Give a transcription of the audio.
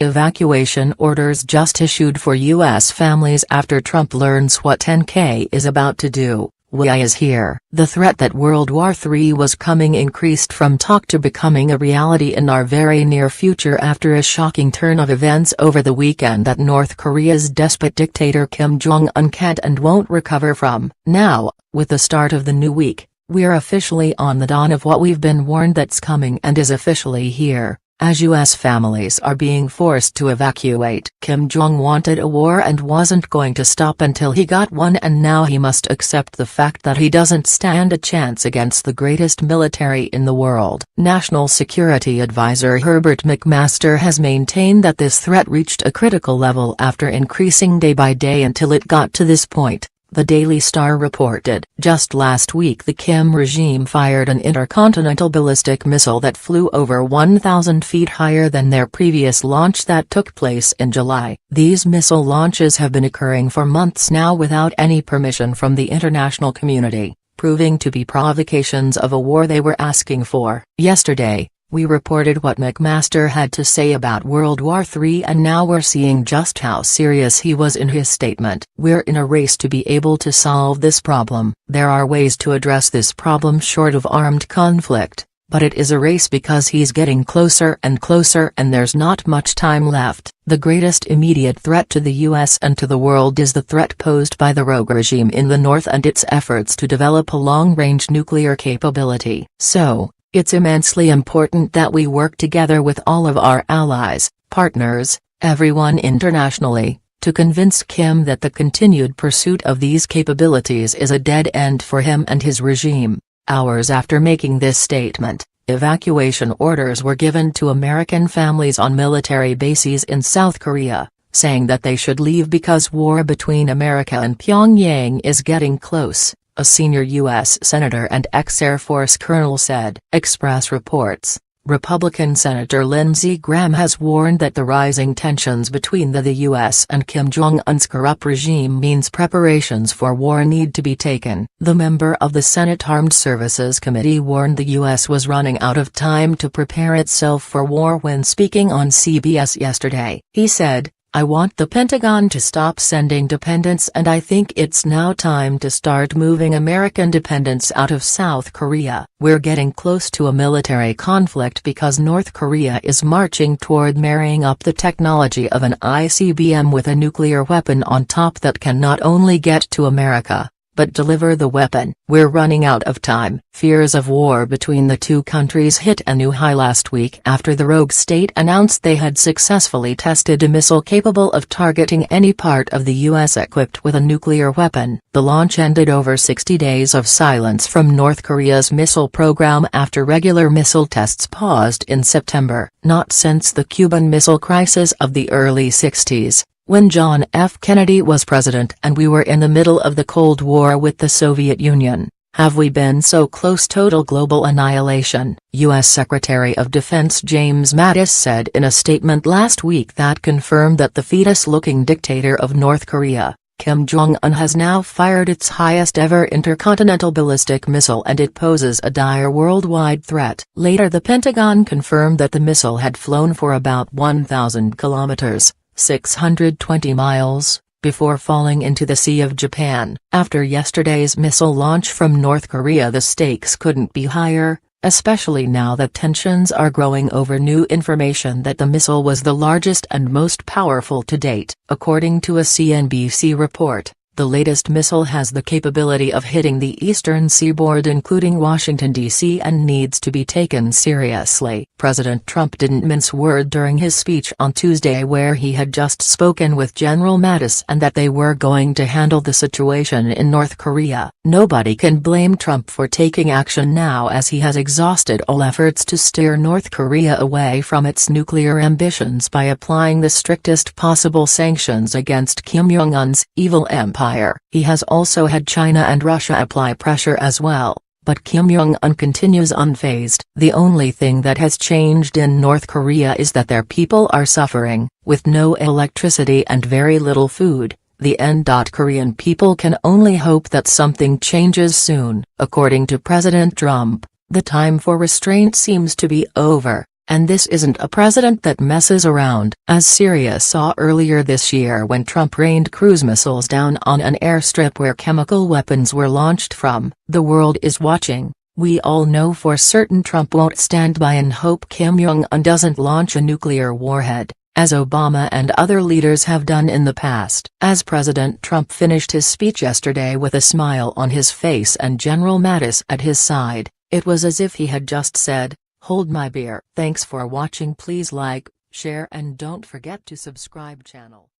evacuation orders just issued for U.S. families after Trump learns what 10K is about to do. WWIII is here. The threat that World War III was coming increased from talk to becoming a reality in our very near future after a shocking turn of events over the weekend that North Korea's despot dictator Kim Jong-un can't and won't recover from. Now, with the start of the new week, we're officially on the dawn of what we've been warned that's coming and is officially here. As U.S. families are being forced to evacuate. Kim Jong wanted a war and wasn't going to stop until he got one, and now he must accept the fact that he doesn't stand a chance against the greatest military in the world. National Security Advisor Herbert McMaster has maintained that this threat reached a critical level after increasing day by day until it got to this point. The Daily Star reported. Just last week the Kim regime fired an intercontinental ballistic missile that flew over 1,000 feet higher than their previous launch that took place in July. These missile launches have been occurring for months now without any permission from the international community, proving to be provocations of a war they were asking for. Yesterday, we reported what McMaster had to say about World War III, and now we're seeing just how serious he was in his statement. We're in a race to be able to solve this problem. There are ways to address this problem short of armed conflict, but it is a race because he's getting closer and closer and there's not much time left. The greatest immediate threat to the U.S. and to the world is the threat posed by the rogue regime in the north and its efforts to develop a long-range nuclear capability. So, it's immensely important that we work together with all of our allies, partners, everyone internationally, to convince Kim that the continued pursuit of these capabilities is a dead end for him and his regime. Hours after making this statement, evacuation orders were given to American families on military bases in South Korea, saying that they should leave because war between America and Pyongyang is getting close, a senior U.S. Senator and ex-Air Force colonel said. Express reports. Republican Senator Lindsey Graham has warned that the rising tensions between the U.S. and Kim Jong-un's corrupt regime means preparations for war need to be taken. The member of the Senate Armed Services Committee warned the U.S. was running out of time to prepare itself for war when speaking on CBS yesterday. He said, "I want the Pentagon to stop sending dependents, and I think it's now time to start moving American dependents out of South Korea. We're getting close to a military conflict because North Korea is marching toward marrying up the technology of an ICBM with a nuclear weapon on top that can not only get to America, but deliver the weapon. We're running out of time." Fears of war between the two countries hit a new high last week after the rogue state announced they had successfully tested a missile capable of targeting any part of the U.S. equipped with a nuclear weapon. The launch ended over 60 days of silence from North Korea's missile program after regular missile tests paused in September. Not since the Cuban Missile Crisis of the early 60s. When John F. Kennedy was president and we were in the middle of the Cold War with the Soviet Union, have we been so close to total global annihilation? U.S. Secretary of Defense James Mattis said in a statement last week that confirmed that the fetus-looking dictator of North Korea, Kim Jong-un, has now fired its highest-ever intercontinental ballistic missile and it poses a dire worldwide threat. Later the Pentagon confirmed that the missile had flown for about 1,000 kilometers. 620 miles, before falling into the Sea of Japan. After yesterday's missile launch from North Korea, the stakes couldn't be higher, especially now that tensions are growing over new information that the missile was the largest and most powerful to date. According to a CNBC report, the latest missile has the capability of hitting the eastern seaboard including Washington, D.C. and needs to be taken seriously. President Trump didn't mince word during his speech on Tuesday where he had just spoken with General Mattis and that they were going to handle the situation in North Korea. Nobody can blame Trump for taking action now as he has exhausted all efforts to steer North Korea away from its nuclear ambitions by applying the strictest possible sanctions against Kim Jong-un's evil empire. He has also had China and Russia apply pressure as well, but Kim Jong-un continues unfazed. The only thing that has changed in North Korea is that their people are suffering, with no electricity and very little food. The end. Korean people can only hope that something changes soon. According to President Trump, the time for restraint seems to be over. And this isn't a president that messes around, as Syria saw earlier this year when Trump rained cruise missiles down on an airstrip where chemical weapons were launched from. The world is watching. We all know for certain Trump won't stand by and hope Kim Jong-un doesn't launch a nuclear warhead, as Obama and other leaders have done in the past. As President Trump finished his speech yesterday with a smile on his face and General Mattis at his side, it was as if he had just said, "Hold my beer." Thanks for watching. Please like, share and don't forget to subscribe channel.